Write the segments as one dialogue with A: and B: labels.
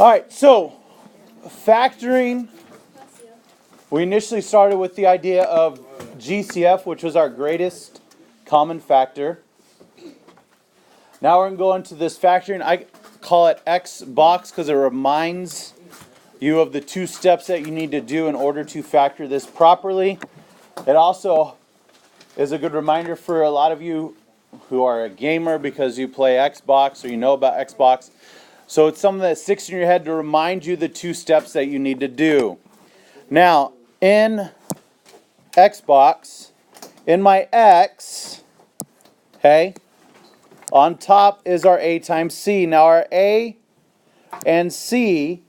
A: All right, so factoring, we initially started with the idea of GCF, which was our greatest common factor. Now we're going to go into this factoring. I call it X box because it reminds you of the two steps that you need to do in order to factor this properly. It also is a good reminder for a lot of you who are a gamer because you play Xbox or you know about Xbox. So it's something that sticks in your head to remind you the two steps that you need to do. Now, in Xbox, in my X, okay, on top is our A times C. Now our A and C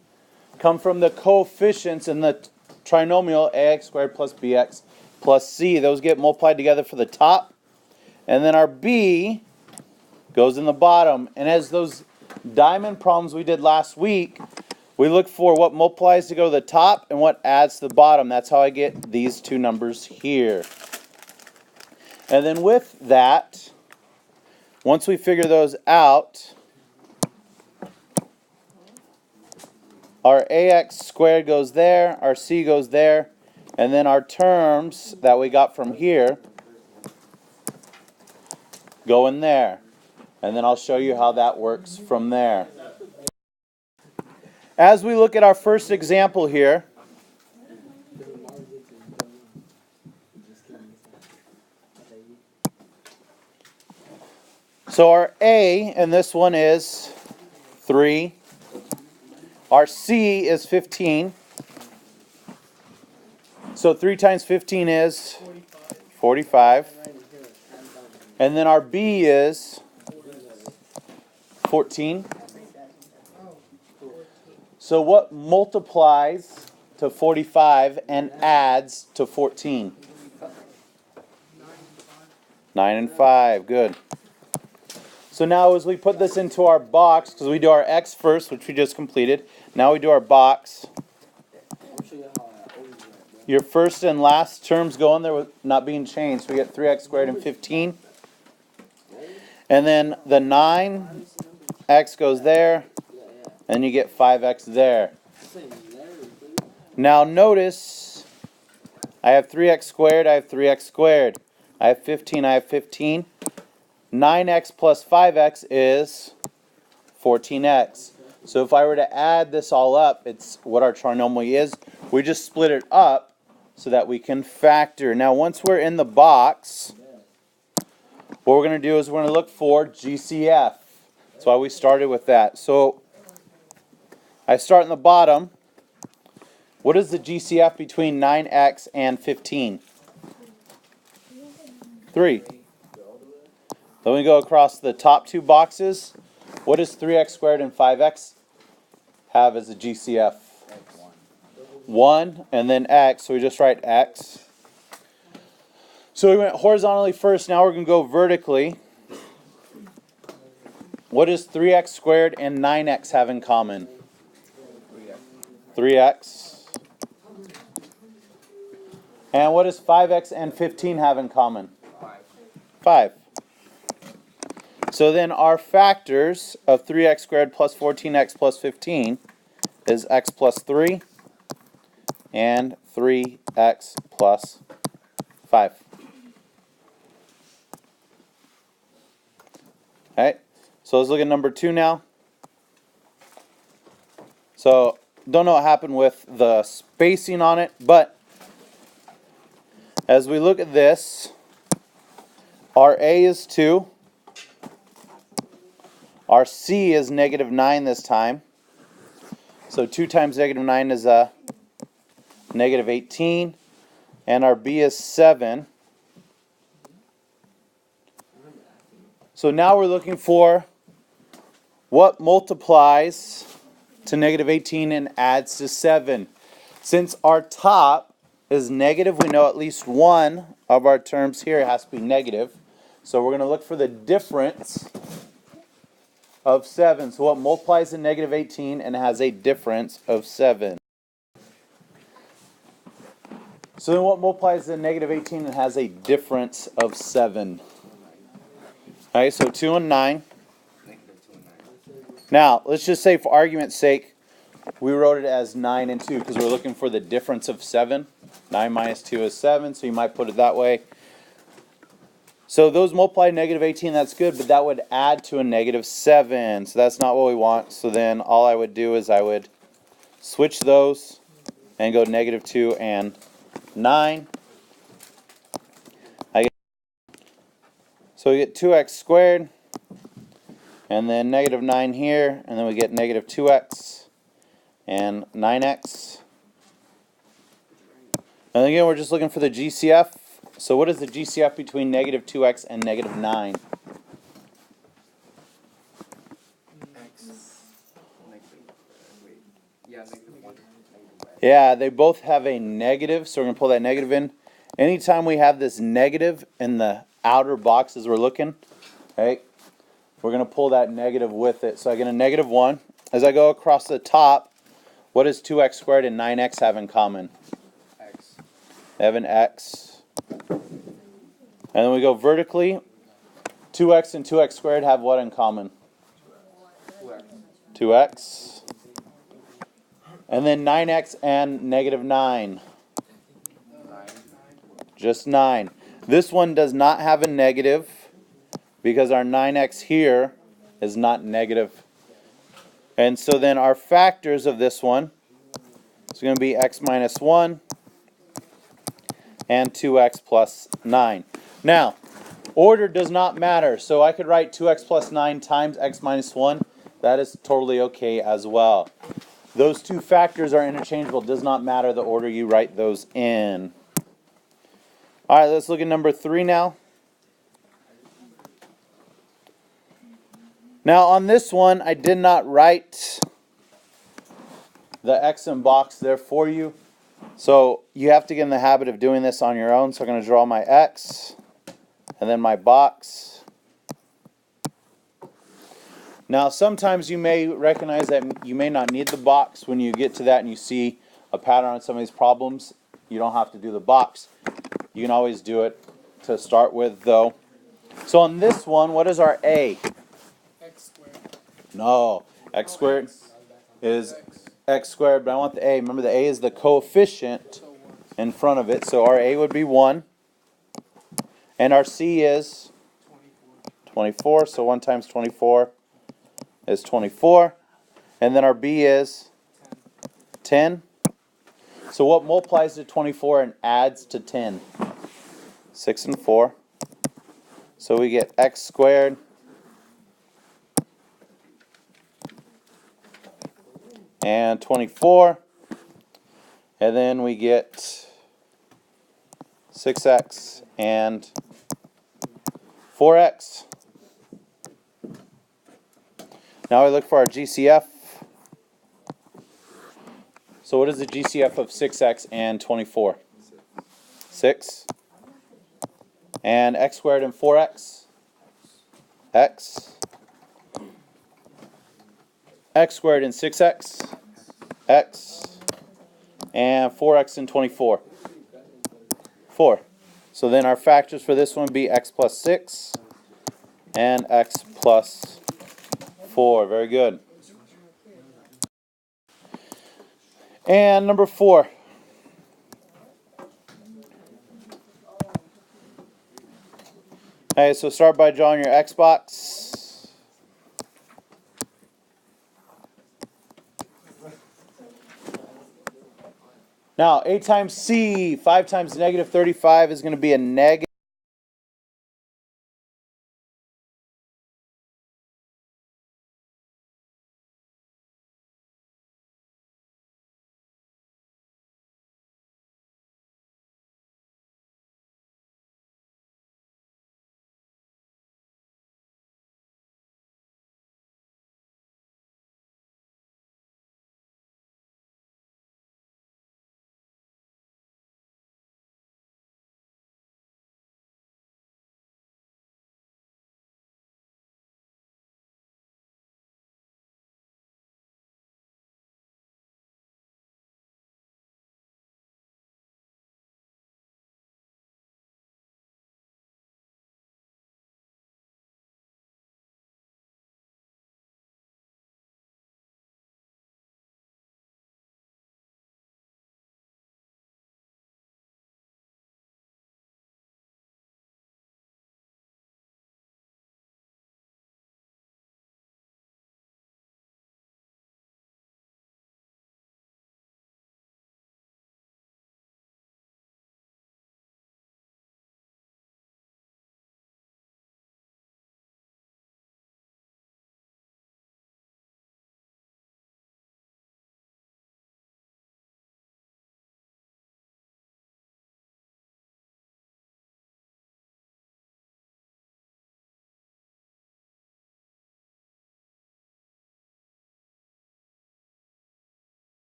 A: come from the coefficients in the trinomial ax squared plus bx plus c. Those get multiplied together for the top. And then our B goes in the bottom. And as those diamond problems we did last week, we look for what multiplies to go to the top and what adds to the bottom. That's how I get these two numbers here. And then with that, once we figure those out, our ax squared goes there, our c goes there, and then our terms that we got from here go in there. And then I'll show you how that works from there. As we look at our first example here, so our A in this one is 3. Our C is 15. So 3 times 15 is 45. And then our B is 14. So what multiplies to 45 and adds to 14? 9 and 5. Good. So now as we put this into our box, because we do our X first, which we just completed. Now we do our box. Your first and last terms go in there with not being changed. We get 3x squared and 15. And then the 9x goes there. And you get 5x there. Now notice, I have 3x squared, I have 3x squared. I have 15, I have 15. 9x plus 5x is 14x. So if I were to add this all up, it's what our trinomial is. We just split it up so that we can factor. Now once we're in the box, what we're going to do is we're going to look for GCF. That's why we started with that. So I start in the bottom. What is the GCF between 9x and 15? 3. Then we go across the top two boxes. What does 3x squared and 5x have as a GCF? 1 and then x, so we just write x. So we went horizontally first, now we're going to go vertically. What does 3x squared and 9x have in common? 3x. And what does 5x and 15 have in common? 5. So then our factors of 3x squared plus 14x plus 15 is x plus 3 and 3x plus 5. Alright, so let's look at number 2 now. So don't know what happened with the spacing on it, but as we look at this, our A is 2. Our C is negative 9 this time. So 2 times negative 9 is negative 18. And our B is 7. So now we're looking for what multiplies to negative 18 and adds to 7. Since our top is negative, we know at least one of our terms here has to be negative. So we're going to look for the difference of 7. So what multiplies to negative 18 and has a difference of 7? So then what multiplies to negative 18 and has a difference of 7? Alright, so 2 and 9. Now, let's just say for argument's sake, we wrote it as 9 and 2 because we're looking for the difference of 7. 9 minus 2 is 7, so you might put it that way. So those multiply negative 18, that's good, but that would add to a negative 7. So that's not what we want. So then all I would do is I would switch those and go negative 2 and 9. So we get 2x squared, and then negative 9 here, and then we get negative 2x and 9x. And again, we're just looking for the GCF. So what is the GCF between negative 2x and negative 9? Yeah, they both have a negative, so we're going to pull that negative in. Anytime we have this negative in the outer box as we're looking, okay, we're going to pull that negative with it. So I get a negative 1. As I go across the top, what does 2x squared and 9x have in common?
B: X.
A: They have an x. And then we go vertically. 2x and 2x squared have what in common? 2x. And then 9x and negative 9. Just 9. This one does not have a negative because our 9x here is not negative. And so then our factors of this one is going to be x minus 1 and 2x plus 9. Now, order does not matter. So I could write 2x plus 9 times x minus 1. That is totally okay as well. Those two factors are interchangeable. It does not matter the order you write those in. All right, let's look at number 3 now. Now on this one, I did not write the x in box there for you. So you have to get in the habit of doing this on your own. So I'm going to draw my x and then my box. Now sometimes you may recognize that you may not need the box when you get to that and you see a pattern on some of these problems. You don't have to do the box. You can always do it to start with though. So on this one, what is our a?
B: X squared.
A: No, x squared is x squared, but I want the a. Remember the a is the coefficient in front of it, so our a would be 1. And our c is 24, so 1 times 24 is 24. And then our b is 10. So what multiplies to 24 and adds to 10? 6 and 4. So we get x squared and 24. And then we get 6x and 4x. Now we look for our GCF. So what is the GCF of 6x and 24? 6. And x squared and 4x? X. X squared and 6x? X. And 4x and 24? 4. So then our factors for this one would be x plus 6 and x plus 4. Very good. And number 4. Okay, so start by drawing your x box. Now, a times c, 5 times negative 35 is going to be a negative.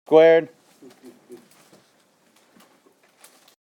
A: squared